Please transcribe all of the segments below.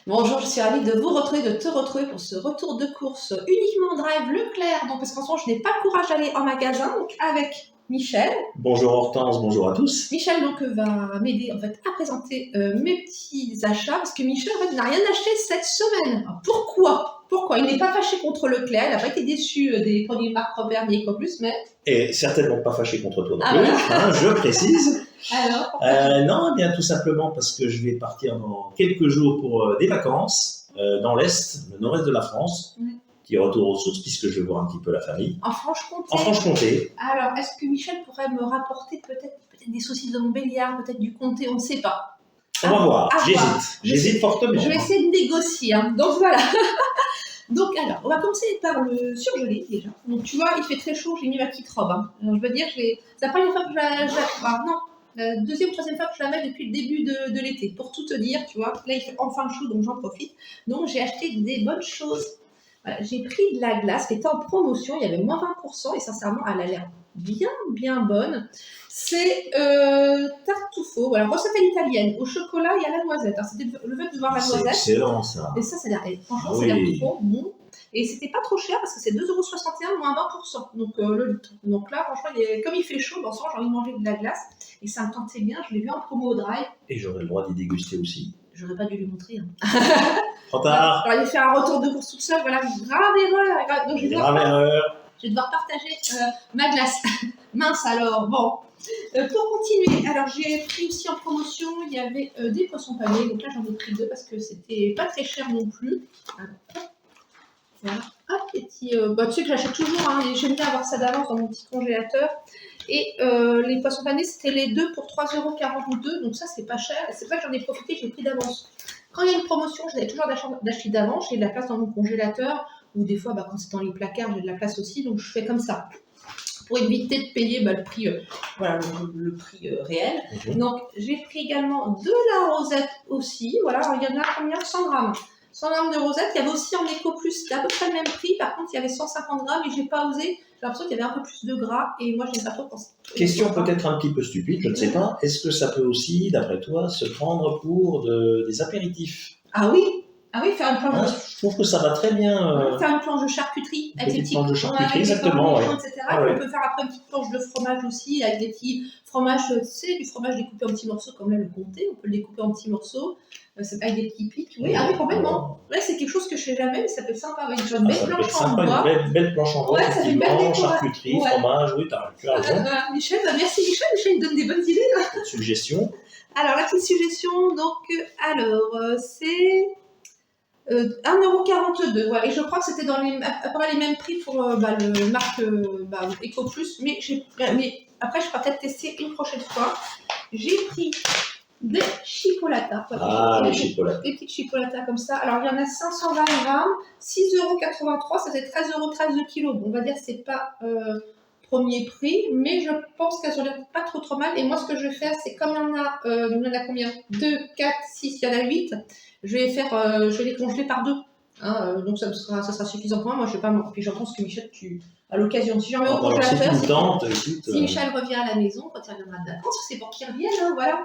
Bonjour, je suis ravie de vous retrouver, de te retrouver pour ce retour de course uniquement en drive Leclerc. Donc, parce qu'en ce moment, je n'ai pas le courage d'aller en magasin, donc avec Michel. Bonjour Hortense, bonjour à tous. Michel donc va m'aider en fait à présenter mes petits achats parce que Michel en fait n'a rien acheté cette semaine. Alors, pourquoi il n'est pas fâché contre Leclerc, il n'a pas été déçu des produits Marc Robert ni Ecoplus, mais... Et certainement pas fâché contre toi non plus, voilà. je précise. Alors, non, bien tout simplement parce que je vais partir dans quelques jours pour des vacances dans l'Est, le nord-est de la France, qui retourne aux sources puisque je vais voir un petit peu la famille. En Franche-Comté. En Franche-Comté. Alors, est-ce que Michel pourrait me rapporter peut-être des saucisses de Montbéliard, peut-être du comté, on ne sait pas. On va voir, j'hésite fortement. Je vais essayer de négocier, hein. Donc voilà. Donc alors, on va commencer par le surgelé déjà. Donc tu vois, il fait très chaud, j'ai mis ma petite robe. Hein. Alors je veux dire, c'est la première fois que je la... non, la deuxième ou troisième fois que je la mets depuis le début de l'été. Pour tout te dire, tu vois, là il fait enfin chaud, donc j'en profite. Donc j'ai acheté des bonnes choses. Voilà, j'ai pris de la glace qui était en promotion, il y avait moins 20% et sincèrement, elle a l'air bien bonne. C'est tartufo, voilà, recette à l'italienne, au chocolat et à la noisette. Alors, c'était le fait de voir la noisette. C'est excellent ça. Et ça a l'air, franchement, ça a l'air trop bon. Et c'était pas trop cher parce que c'est 2,61 € moins 20%. Donc le litre. Donc là, franchement, comme il fait chaud, bon, j'ai envie de manger de la glace. Et ça me tentait bien, je l'ai vu en promo au drive. Et j'aurai le droit d'y déguster aussi. J'aurais pas dû lui montrer. Hein. Trop tard. Alors, il fait un retour de course toute seule, voilà, grave erreur. Donc, je vais devoir partager ma glace. Mince alors, bon. Pour continuer, alors j'ai pris aussi en promotion, il y avait des poissons panés. Donc là, j'en ai pris deux parce que c'était pas très cher non plus. Alors, voilà. Hop, les petits, tu sais que j'achète toujours, hein, j'aime bien avoir ça d'avance dans mon petit congélateur. Et les poissons panés, c'était les deux pour 3,42 €. Donc ça, c'est pas cher. Et c'est pour ça que j'en ai profité, j'ai pris d'avance. Quand il y a une promotion, j'avais toujours d'acheter d'avance. J'ai de la place dans mon congélateur. Ou des fois, quand c'est dans les placards, j'ai de la place aussi. Donc je fais comme ça. Pour éviter de payer le prix, le prix réel. Donc j'ai pris également de la rosette aussi. Voilà, alors, il y en a combien? 100 grammes. 100 grammes de rosette. Il y avait aussi en Ecoplus, c'était à peu près le même prix. Par contre, il y avait 150 grammes et j'ai pas osé. J'ai l'impression qu'il y avait un peu plus de gras et moi, je n'ai pas trop pensé. Question peut-être un petit peu stupide, je ne sais pas. Est-ce que ça peut aussi, d'après toi, se prendre pour des apéritifs? Ah oui, faire une planche. Je trouve que ça va très bien. Faire une planche de charcuterie avec les petits planches de charcuterie, exactement, etc. On peut faire après une petite planche de fromage aussi avec des petits fromages, tu sais, du fromage découpé en petits morceaux comme là le comté, on peut le découper en petits morceaux. Avec des petits pics. Oui, complètement. Ouais, c'est quelque chose que je fais jamais, mais ça peut être sympa avec une belle planche en bois. Une belle planche en bois, effectivement, charcuterie, fromage, oui, tu as raison. Michel, merci Michel, il donne des bonnes idées. Suggestion. Alors, la petite suggestion, donc, c'est 1,42 €. Voilà, et je crois que c'était dans à peu près les mêmes prix pour le marque Ecoplus, mais après, je pourrais peut-être tester une prochaine fois. J'ai pris des chipolatas. Des petites chipolatas comme ça. Alors, il y en a 520 grammes, 6,83 €, ça fait 13,13 € le kilo. Bon, on va dire que c'est pas premier prix, mais je pense qu'elles ont l'air pas trop mal. Et moi, ce que je vais faire, c'est comme il y en a combien? 2, 4, 6, il y en a 8. Je vais les congeler par 2. Hein, donc, ça sera suffisant pour moi. Moi, je vais pas. Puis, je pense que Michel, à l'occasion, si j'en mets au congélateur, si Michel revient à la maison, quand il reviendra de vacances, c'est pour qu'il revienne, hein, voilà.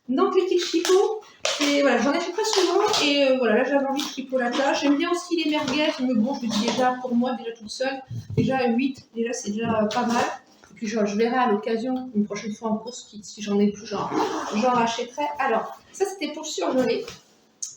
Donc les petits chipots, voilà, j'en achète pas souvent et voilà, là j'avais envie de chipolata. J'aime bien aussi les merguez, mais bon, je le dis déjà pour moi, déjà toute seule, déjà 8, déjà c'est déjà pas mal. Et puis je verrai à l'occasion, une prochaine fois en course, si j'en ai plus, j'en rachèterai. Alors, ça c'était pour surgeler.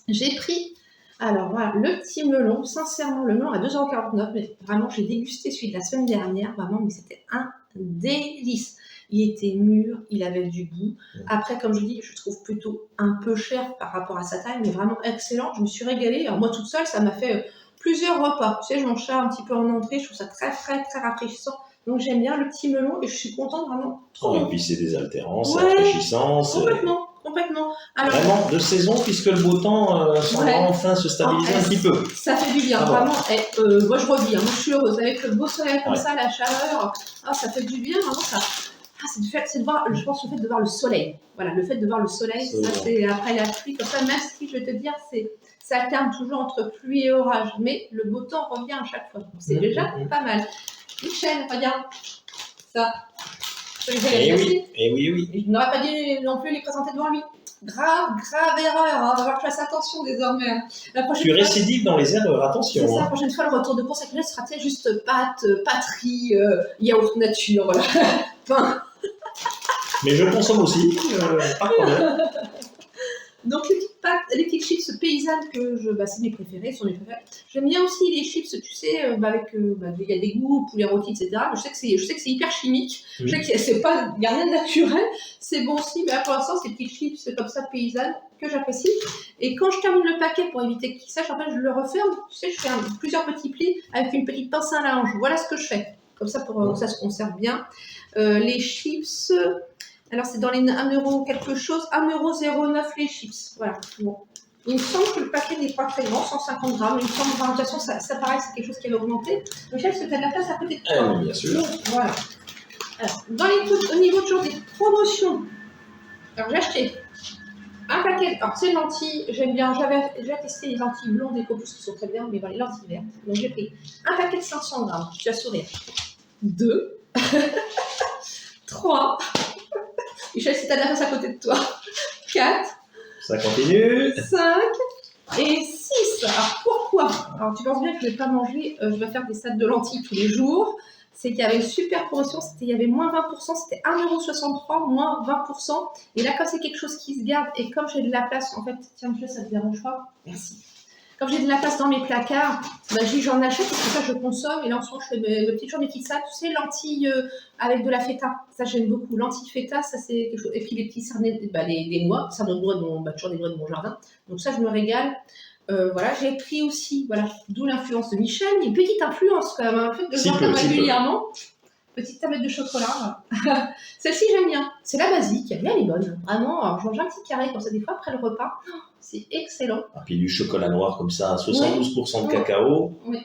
J'ai pris, alors voilà, le petit melon, sincèrement, le melon à 2,49 €, mais vraiment j'ai dégusté celui de la semaine dernière, vraiment, mais c'était un délice. Il était mûr, il avait du goût. Après, comme je dis, je trouve plutôt un peu cher par rapport à sa taille, mais vraiment excellent. Je me suis régalée. Alors moi, toute seule, ça m'a fait plusieurs repas. Tu sais, je mange ça un petit peu en entrée. Je trouve ça très frais, très rafraîchissant. Donc j'aime bien le petit melon et je suis contente vraiment. Et puis c'est désaltérant, c'est rafraîchissant. Complètement. Alors, vraiment de saison, puisque le beau temps semble enfin se stabiliser un petit peu. Ça fait du bien, vraiment. Et, moi, je revis. Moi, je suis heureuse. Avec le beau soleil comme ça, la chaleur, ça fait du bien. Vraiment, ça... c'est de voir, je pense, le fait de voir le soleil. Voilà, le fait de voir le soleil, ça c'est après la pluie, comme ça, même si je vais te dire, ça alterne toujours entre pluie et orage, mais le beau temps revient à chaque fois. Donc c'est déjà pas mal. Michel, regarde ça. Eh oui, eh oui, oui. Et je n'aurais pas dû non plus les présenter devant lui. Grave erreur. On va voir que je fasse attention désormais. La prochaine Tu fois, récidives dans les erreurs, c'est attention. ça, la Hein. prochaine fois, le retour de course avec le sera peut-être juste pâtes, pâterie, yaourt nature, voilà. Enfin, Mais je consomme aussi, pas de problème. donc les petites chips paysannes c'est mes préférées, sont mes préférées. J'aime bien aussi les chips, tu sais, il y a des goûts, poulet rôti, etc. Mais je sais que c'est hyper chimique. Je sais qu'il n'y a rien de naturel. C'est bon aussi, mais là, pour l'instant, c'est des petites chips comme ça paysannes que j'apprécie. Et quand je termine le paquet pour éviter qu'il sèche, en fait, je le referme. Tu sais, je fais plusieurs petits plis avec une petite pince à linge. Voilà ce que je fais. Comme ça, pour ça se conserve bien. Les chips. Alors, c'est dans les 1€ quelque chose, 1,09€ les chips. Voilà. Bon. Il me semble que le paquet n'est pas très grand, 150 grammes. Il me semble, de toute façon, ça paraît, c'est quelque chose qui avait augmenté. Michel, est-ce que tu as de la place à côté de toi? Bien sûr. Voilà. Alors, au niveau toujours des promotions, alors j'ai acheté un paquet. Alors, c'est lentilles, j'aime bien. J'avais déjà testé les lentilles blondes et Ecopus qui sont très bien, mais voilà, les lentilles vertes. Donc, j'ai pris un paquet de 500 grammes. Tu vas sourire. 2, 3. Michel, si tu as de la place à côté de toi. 4. Ça continue. 5 et 6. Alors pourquoi? Alors tu penses bien que je ne vais pas manger, je vais faire des salades de lentilles tous les jours. C'est qu'il y avait une super promotion, il y avait moins 20%, c'était 1,63€, moins 20%. Et là, comme c'est quelque chose qui se garde, et comme j'ai de la place, en fait, tiens, monsieur, ça te dérange pas? Merci. Comme j'ai de la place dans mes placards, j'en achète parce que ça, je consomme. Et là, en ce moment, je fais mes petites salades. Tu sais, lentilles avec de la feta. Ça, j'aime beaucoup. Lentilles feta, ça, c'est quelque chose. Et puis, les petits cernets, des noix. Cernets de noix, toujours des noix de mon jardin. Donc, ça, je me régale. Voilà, j'ai pris aussi, voilà, d'où l'influence de Michel. Il y a une petite influence, quand même. En fait, de j'entends régulièrement. Petite tablette de chocolat. Celle-ci, j'aime bien. C'est la basique. Elle est bonne. Vraiment, alors, je mange un petit carré comme ça, des fois, après le repas. C'est excellent. Et puis du chocolat noir comme ça, 72% de cacao. Oui.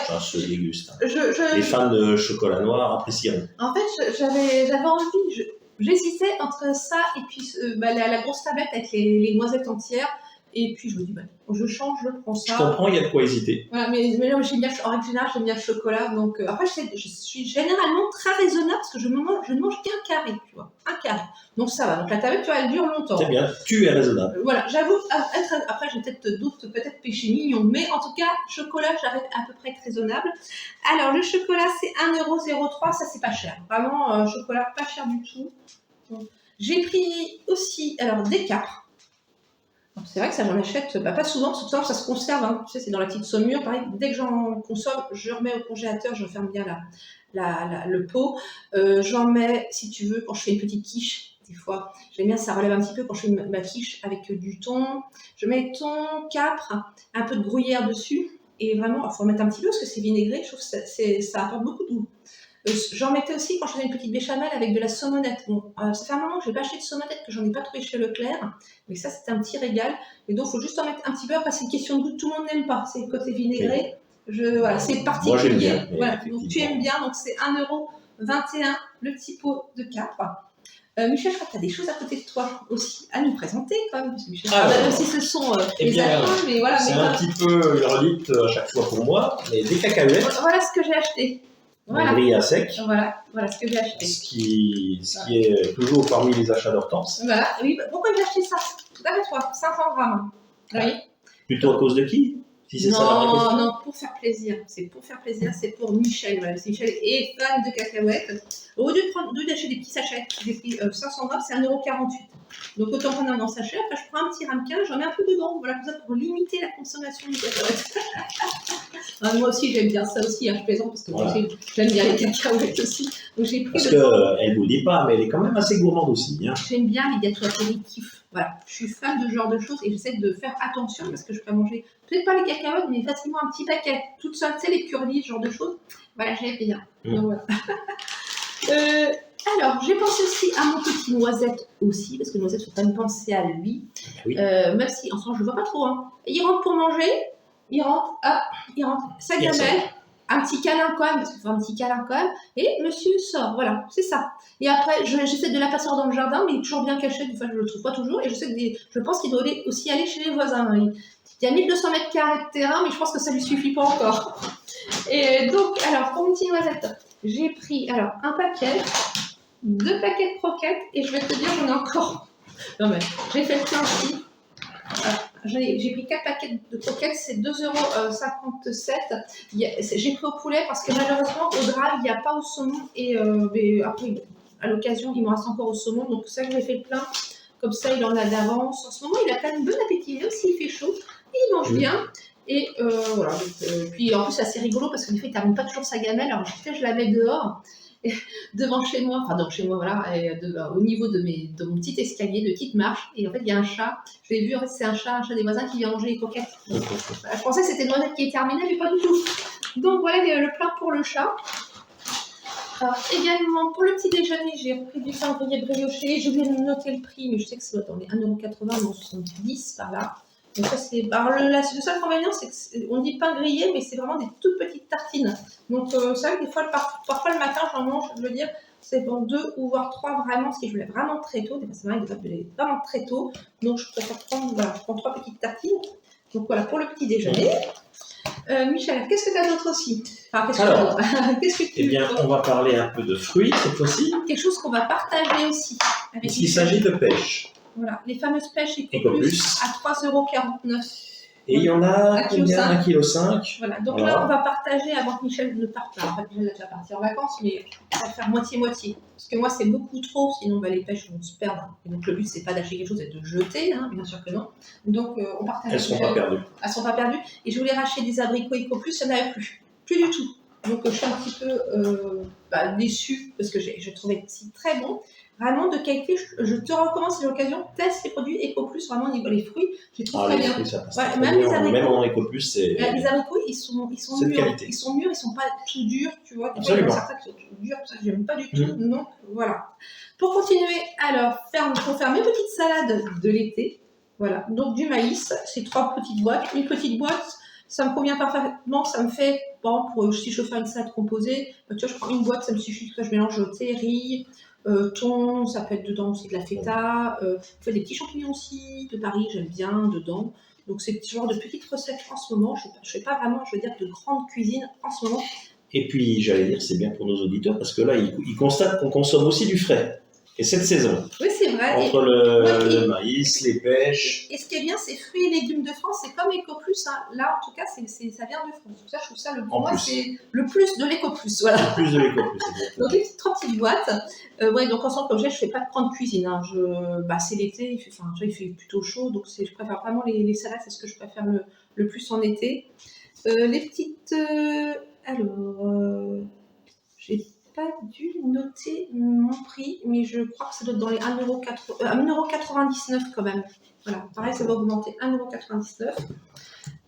Ça se déguste. Les fans de chocolat noir apprécieront. En fait, j'avais envie, j'hésitais entre ça et puis la grosse tablette avec les noisettes entières. Et puis je me dis, je change, je prends ça. Je comprends, il y a de quoi hésiter. Voilà, mais là, j'aime bien, en règle générale, j'aime bien le chocolat. Donc, après, je suis généralement très raisonnable parce que je ne mange qu'un carré, tu vois. Un carré. Donc, ça va. Donc, la tablette, tu vois, elle dure longtemps. C'est bien, tu es raisonnable. Voilà, j'avoue, après, j'ai peut-être d'autres péchés mignons. Mais en tout cas, chocolat, j'arrive à peu près à être raisonnable. Alors, le chocolat, c'est 1,03€. Ça, c'est pas cher. Vraiment, chocolat pas cher du tout. Donc, j'ai pris aussi, alors, des capres. C'est vrai que ça j'en achète pas souvent, parce que ça se conserve, hein. Tu sais, c'est dans la petite saumure. Pareil, dès que j'en consomme, je remets au congélateur, je ferme bien le pot. J'en mets, si tu veux, quand je fais une petite quiche, des fois. J'aime bien, ça relève un petit peu quand je fais ma quiche avec du thon. Je mets thon, capre, un peu de gruyère dessus. Et vraiment, il faut en mettre un petit peu parce que c'est vinaigré. Je trouve que ça apporte beaucoup de goût. J'en mettais aussi quand je faisais une petite béchamel avec de la saumonette. Bon, ça fait un moment que je n'ai pas acheté de saumonette, que j'en ai pas trouvé chez Leclerc. Mais ça, c'était un petit régal. Et donc, il faut juste en mettre un petit peu. Après, c'est une question de goût. Tout le monde n'aime pas. C'est le côté vinaigré. Voilà, c'est particulier. Moi, j'aime bien. Voilà, donc tu aimes bien. Donc, c'est 1,21€ le petit pot de capre. Michel, je crois que tu as des choses à côté de toi aussi à nous présenter quand même. Parce que Michel, même si ce sont les achats, mais voilà. C'est un petit peu une redite à chaque fois pour moi. Mais des cacahuètes. Voilà ce que j'ai acheté. Voilà. Grillé à sec. Voilà ce que j'ai acheté. Ce qui est toujours parmi les achats d'Hortense. Voilà. Oui, pourquoi j'ai acheté ça? D'après toi, 500 grammes. Oui. Plutôt à cause de qui? Si c'est ça la vraie question. Non, pour faire plaisir. C'est pour faire plaisir, c'est pour Michel. Voilà. Michel est fan de cacahuètes. Au lieu d'acheter des petits sachets, j'ai pris 500 grammes, c'est 1,48€. Donc autant prendre un grand sachet, après je prends un petit ramequin, j'en mets un peu dedans, voilà, comme ça pour limiter la consommation des cacahuètes. Moi aussi j'aime bien ça aussi, hein, je plaisante parce que voilà. J'aime bien les cacahuètes aussi. Donc j'ai pris parce qu'elle ne vous dit pas, mais elle est quand même assez gourmande aussi. Hein. J'aime bien les gâteaux apéritifs. Voilà, je suis fan de ce genre de choses et j'essaie de faire attention parce que je peux manger, peut-être pas les cacahuètes, mais facilement un petit paquet, toute seule, tu sais, les curlis, ce genre de choses. Voilà, j'aime bien. Donc, voilà. Alors, j'ai pensé aussi à mon petit Noisette aussi, parce que Noisette, il faut quand même penser à lui. Oui. Même si, en ce moment, je ne vois pas trop. Hein. Il rentre pour manger, il rentre, sa gamelle, un petit câlin quand même, parce qu'il faut un petit câlin quand même, et monsieur sort, voilà, c'est ça. Et après, j'essaie de l'apercevoir dans le jardin, mais il est toujours bien caché, des fois je ne le trouve pas toujours, et je pense qu'il doit aussi aller chez les voisins. Il y a 1200 mètres carrés de terrain, mais je pense que ça ne lui suffit pas encore. Et donc, alors, pour mon petit Noisette, j'ai pris un paquet. 2 paquets de croquettes et je vais te dire, j'en ai encore. Non mais j'ai fait le plein aussi. J'ai pris 4 paquets de croquettes, c'est 2,57 €. J'ai pris au poulet parce que malheureusement au drap il n'y a pas au saumon et mais après à l'occasion il me reste encore au saumon, donc c'est ça que j'ai fait le plein. Comme ça il en a d'avance. En ce moment il a quand même bon appétit, même s'il fait chaud, il mange bien. Et voilà. Donc, puis en plus c'est assez rigolo parce qu'en fait il termine pas toujours sa gamelle. Alors je la mets dehors. Devant chez moi, enfin devant chez moi, voilà, et au niveau de mon petit escalier, de petite marche, et en fait il y a un chat, je l'ai vu, en fait c'est un chat des voisins qui vient manger les coquettes. Donc, je pensais que c'était une noisette qui est terminée, mais pas du tout. Donc voilà le plat pour le chat. Alors, également pour le petit déjeuner, j'ai repris du pain grillé brioché, je vais noter le prix, mais je sais que c'est dans les 1,80 €, non 70 par là. Donc ça c'est. Alors le seul inconvénient c'est qu'on dit pain grillé, mais c'est vraiment des toutes petites tartines. Donc c'est vrai que des fois, parfois le matin j'en mange, je veux dire, c'est dans 2 ou voire 3 vraiment, si je voulais vraiment très tôt. Des fois c'est vrai de vraiment très tôt. Donc je préfère prendre, voilà, je prends 3 petites tartines. Donc voilà pour le petit déjeuner. Michel, qu'est-ce que tu as d'autre aussi? Enfin, qu'est-ce que tu Eh bien, on va parler un peu de fruits cette fois-ci. Quelque chose qu'on va partager aussi. Puisqu'il s'agit de pêche. Voilà, les fameuses pêches Ecoplus à 3,49 €. Et il y en a combien? 1,5 kg. Voilà, donc là on va partager avant que Michel ne parte. En fait, Michel est déjà parti en vacances, mais on va faire moitié-moitié. Parce que moi c'est beaucoup trop, sinon les pêches vont se perdre. Et donc le but c'est pas d'acheter quelque chose et de jeter, hein, bien sûr que non. Donc on partage. Elles sont pas perdues. Elles sont pas perdues. Et je voulais racheter des abricots Ecoplus, il n'y en avait plus. Plus du tout. Donc je suis un petit peu déçue parce que j'ai trouvé si très bon. Vraiment de qualité, je te recommande si j'ai l'occasion, teste les produits Ecoplus, vraiment au niveau des fruits, je les trouve très bien. Fruits, ça passe ouais, très même, bien. les abricots, même en Ecoplus, c'est. Les abricots, ils sont mûrs. Qualité. Ils sont mûrs, ils sont pas tout durs, tu vois. Absolument. Il y en a certains qui sont tout durs, ça j'aime pas du tout. Donc voilà. Pour continuer, alors, pour faire mes petites salades de l'été, voilà. Donc du maïs, c'est 3 petites boîtes. Une petite boîte, ça me convient parfaitement, ça me fait, bon, si je veux faire une salade composée, tu vois, je prends une boîte, ça me suffit, je mélange riz, thon, ça peut être dedans aussi de la feta, je fais des petits champignons aussi, de Paris, j'aime bien, dedans. Donc c'est ce genre de petites recettes en ce moment, je ne fais pas vraiment, je veux dire, de grande cuisine en ce moment. Et puis, j'allais dire, c'est bien pour nos auditeurs, parce que là, ils constatent qu'on consomme aussi du frais. Et cette saison, oui, c'est vrai. Entre le maïs, les pêches. Et ce qui est bien, c'est fruits et légumes de France, c'est comme Ecoplus. Hein. Là, en tout cas, ça vient de France. Donc ça, je trouve ça, pour moi, c'est le plus de l'Ecoplus. Voilà. Le plus de l'Ecoplus. Donc les 3 petites boîtes. Ouais, donc ensemble, comme je fais pas de grande cuisine. Hein. C'est l'été, il fait plutôt chaud, donc je préfère vraiment les salades, c'est ce que je préfère le plus en été. Les petites. J'ai pas dû noter mon prix, mais je crois que ça doit être dans les 1,99 € quand même. Voilà, pareil, ça va augmenter 1,99 €.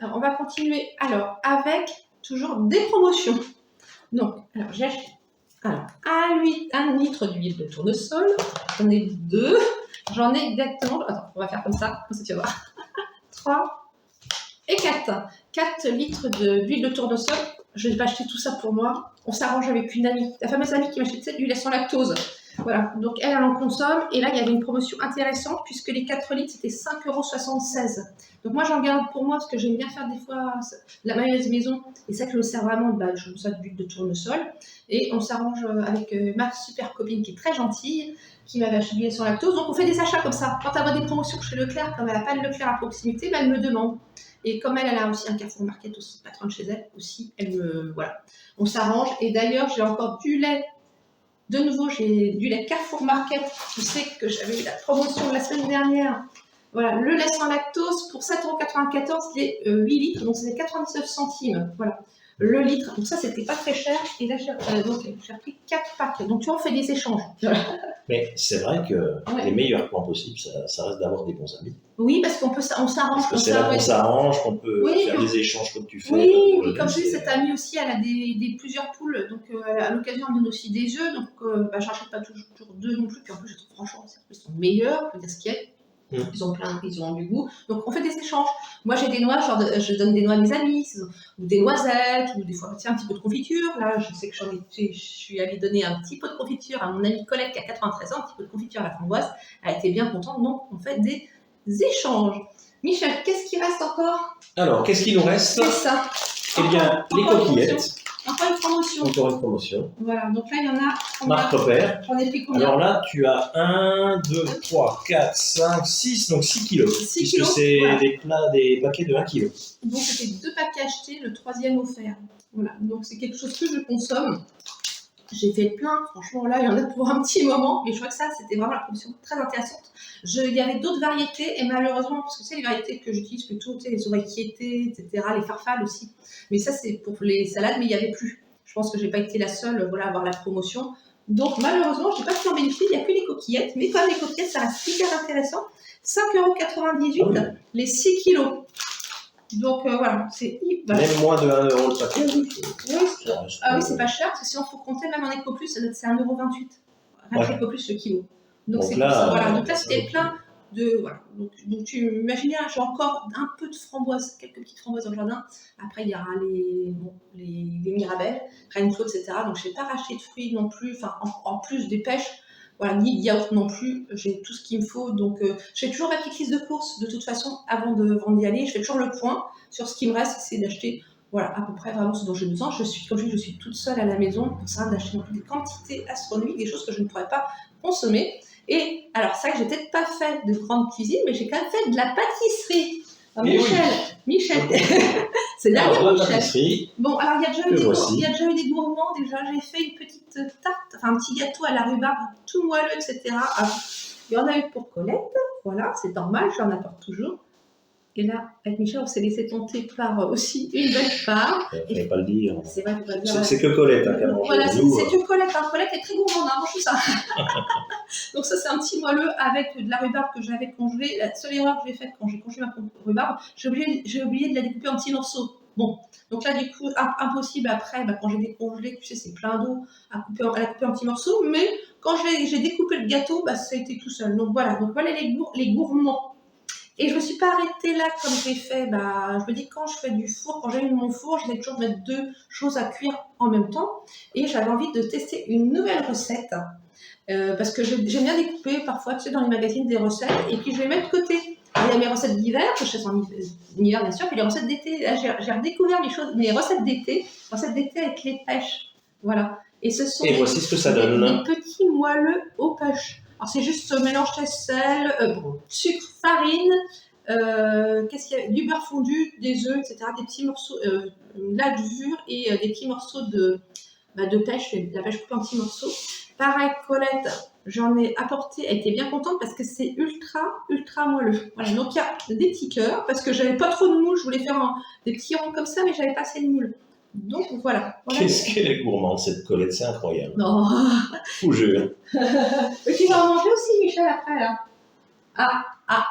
Alors, on va continuer avec toujours des promotions. Donc, alors j'ai acheté 1 litre d'huile de tournesol. J'en ai 2. J'en ai exactement. Attends, on va faire comme ça tu vas voir. 3 et 4. 4 litres d'huile de tournesol. Je vais acheter tout ça pour moi. On s'arrange avec une amie, la fameuse amie qui m'achète de l'huile sans lactose. Voilà, donc elle en consomme. Et là, il y avait une promotion intéressante puisque les 4 litres, c'était 5,76 €. Donc moi, j'en garde pour moi parce que j'aime bien faire des fois la mayonnaise maison. Et ça, que je me sers vraiment, je me sers d'huile de tournesol. Et on s'arrange avec ma super copine qui est très gentille, qui m'avait acheté de l'huile sans lactose. Donc on fait des achats comme ça. Quand elle voit des promotions chez Leclerc, comme elle n'a pas de Leclerc à proximité, elle me demande. Et comme elle a aussi un Carrefour Market aussi, patronne chez elle aussi, voilà. On s'arrange. Et d'ailleurs, j'ai encore du lait. De nouveau, j'ai du lait Carrefour Market. Je sais que j'avais eu la promotion de la semaine dernière. Voilà, le lait sans lactose pour 7,94 €, les 8 litres, donc c'était 99 centimes. Voilà, le litre. Donc ça, c'était pas très cher. Et là, j'ai repris 4 packs. Donc tu vois, on fait des échanges. Mais c'est vrai que les meilleurs plans possibles, ça reste d'avoir des bons amis. Oui, parce on s'arrange. Parce que c'est là qu'on s'arrange, qu'on peut faire des échanges comme tu fais. Oui, et comme je dis, cette amie aussi, elle a plusieurs poules, donc à l'occasion, elle me donne aussi des œufs, donc je n'achète pas toujours 2 non plus, puis en plus, je trouve franchement, ils sont meilleurs, faut dire ce qu'il y a. Ils ont du goût, donc on fait des échanges. Moi j'ai des noix, je donne des noix à mes amis, ou des noisettes, ou des fois un petit peu de confiture. Là, je sais que je suis allée donner un petit pot de confiture à mon amie Colette qui a 93 ans, un petit peu de confiture à la framboise. Elle était bien contente, donc on fait des échanges. Michel, qu'est-ce qui reste encore? Alors, qu'est-ce qu'il nous reste? C'est ça. Eh bien, les coquillettes. Encore une promotion. Encore une promotion. Voilà, donc là, il y en a combien? Marque repère. J'en ai pris combien? Alors là, tu as 1, 2, 3, 4, 5, 6, donc 6 kilos. 6 puisque kilos, c'est voilà. des paquets de 1 kg. Donc c'était 2 paquets achetés, le 3e offert. Voilà, donc c'est quelque chose que je consomme. J'ai fait plein, franchement là il y en a pour un petit moment, mais je crois que ça c'était vraiment la promotion très intéressante. Il y avait d'autres variétés et malheureusement, parce que c'est les variétés que j'utilise plutôt, tu sais, les oreilletiers, etc., les farfales aussi, mais ça c'est pour les salades, mais il n'y avait plus. Je pense que j'ai pas été la seule voilà, à avoir la promotion. Donc malheureusement, j'ai pas pu en bénéficier, il n'y a que les coquillettes, mais comme les coquillettes ça reste hyper intéressant. 5,98 € les 6 kilos. Donc voilà, c'est même moins de 1 € le paquet. Oui, c'est pas cher, parce que si on faut compter, même en Ecoplus, c'est 1,28 € rien que Ecoplus le kilo. Donc c'est pour ça, voilà. Donc là, c'était plein de. Voilà. Donc tu imaginez, j'ai encore un peu de framboises, quelques petites framboises dans le jardin. Après, il y aura les mirabelles, Rainflow, etc. Donc je n'ai pas racheté de fruits non plus, enfin en plus des pêches. Voilà, ni de yaourt non plus, j'ai tout ce qu'il me faut. Donc, je fais toujours ma petite liste de courses, de toute façon, avant d'y aller. Je fais toujours le point sur ce qui me reste, c'est d'acheter, voilà, à peu près vraiment ce dont j'ai besoin. Comme je dis, je suis toute seule à la maison, pour ça, d'acheter des quantités astronomiques, des choses que je ne pourrais pas consommer. Et, alors, ça, j'ai peut-être pas fait de grande cuisine, mais j'ai quand même fait de la pâtisserie. Alors, Michel, c'est derrière Michel. Bon, alors il y a déjà eu des gourmands, déjà j'ai fait une petite tarte, enfin un petit gâteau à la rhubarbe, tout moelleux, etc. Alors, il y en a eu pour Colette, voilà, c'est normal, j'en apporte toujours. Et là, avec Michel, on s'est laissé tenter par aussi une belle part. Il ne fallait pas le dire. C'est vrai, il faut pas le dire. C'est que Colette qui a mangé. Voilà, c'est que Colette. Hein. Colette est très gourmande, hein, tout ça. Donc ça, c'est un petit moelleux avec de la rhubarbe que j'avais congelée. La seule erreur que j'ai faite quand j'ai congelé ma rhubarbe, j'ai oublié de la découper en petits morceaux. Bon, donc là, du coup, impossible après, quand j'ai décongelé, tu sais, c'est plein d'eau, à la couper en petits morceaux. Mais quand j'ai découpé le gâteau, ça a été tout seul. Donc voilà, les gourmands. Et je me suis pas arrêtée là comme j'ai fait. Je me dis quand je fais du four, quand j'allume mon four, je vais toujours mettre 2 choses à cuire en même temps. Et j'avais envie de tester une nouvelle recette parce que j'aime bien découper parfois, tu sais, dans les magazines des recettes. Et puis je vais mettre de côté. Alors, il y a mes recettes d'hiver que je fais en hiver bien sûr, puis les recettes d'été. Là, j'ai redécouvert mes recettes d'été avec les pêches. Voilà. Et ce sont voici ce que ça donne. Des petits moelleux aux pêches. Alors c'est juste mélange de sel, sucre, farine, qu'est-ce qu'il y a, du beurre fondu, des œufs, etc. Des petits morceaux, la levure et des petits morceaux de pêche, de la pêche coupée en petits morceaux. Pareil, Colette, j'en ai apporté, elle était bien contente parce que c'est ultra moelleux. Voilà, donc il y a des petits cœurs parce que j'avais pas trop de moules, je voulais faire des petits ronds comme ça, mais j'avais pas assez de moules. Donc voilà. Qu'est-ce qu'elle est gourmande cette Colette, c'est incroyable. Non. Je vous jure. Et tu vas en manger aussi, Michel, après là. Ah.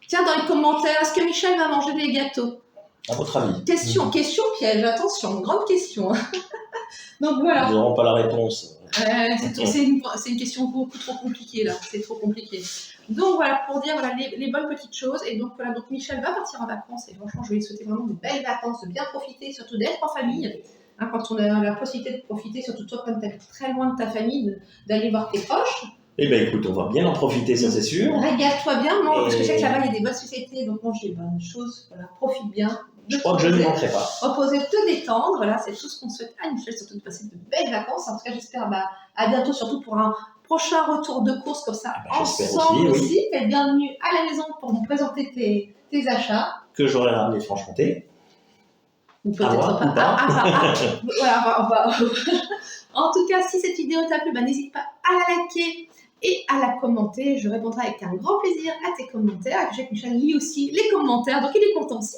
Tiens, dans les commentaires, est-ce que Michel va manger des gâteaux? À votre avis? Question piège, attention, grande question. Donc voilà. Nous n'aurons pas la réponse. C'est une question beaucoup trop compliquée là, c'est trop compliqué. Donc voilà, pour dire voilà, les bonnes petites choses. Et donc voilà, donc Michel va partir en vacances et franchement, je vais lui souhaiter vraiment de belles vacances, de bien profiter, surtout d'être en famille. Hein, quand on a la possibilité de profiter, surtout toi, comme tu habites très loin de ta famille, d'aller voir tes proches. Eh bien écoute, on va bien en profiter, ça c'est sûr. Régale-toi bien, non, parce que je sais que là-bas, il y a des bonnes sociétés, donc mange des bonnes choses, voilà, profite bien. Je crois que je ne manquerai pas. Reposer, te détendre, voilà, c'est tout ce qu'on souhaite à Michel, surtout de passer de belles vacances. En tout cas, j'espère à bientôt, surtout pour un prochain retour de course comme ça, ensemble aussi. T'es bienvenue à la maison pour nous présenter tes achats. Que j'aurais ramené de Franche-Comté. Ou peut-être pas. Voilà, on va. En tout cas, si cette vidéo t'a plu, n'hésite pas à la liker et à la commenter. Je répondrai avec un grand plaisir à tes commentaires. Je sais que Michel lit aussi les commentaires, donc il est content aussi.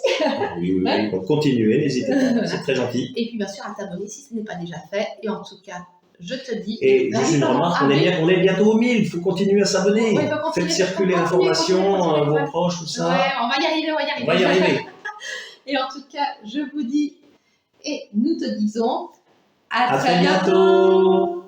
Oui, donc continuez, n'hésitez pas, c'est très gentil. Et puis bien sûr à t'abonner si ce n'est pas déjà fait. Et en tout cas, je te dis... Et juste une remarque, on est bientôt au 1000, il faut continuer à s'abonner. Faites circuler l'information, vos proches, tout ça. Ouais, on va y arriver. On va y arriver. Et en tout cas, je vous dis, et nous te disons, à très bientôt.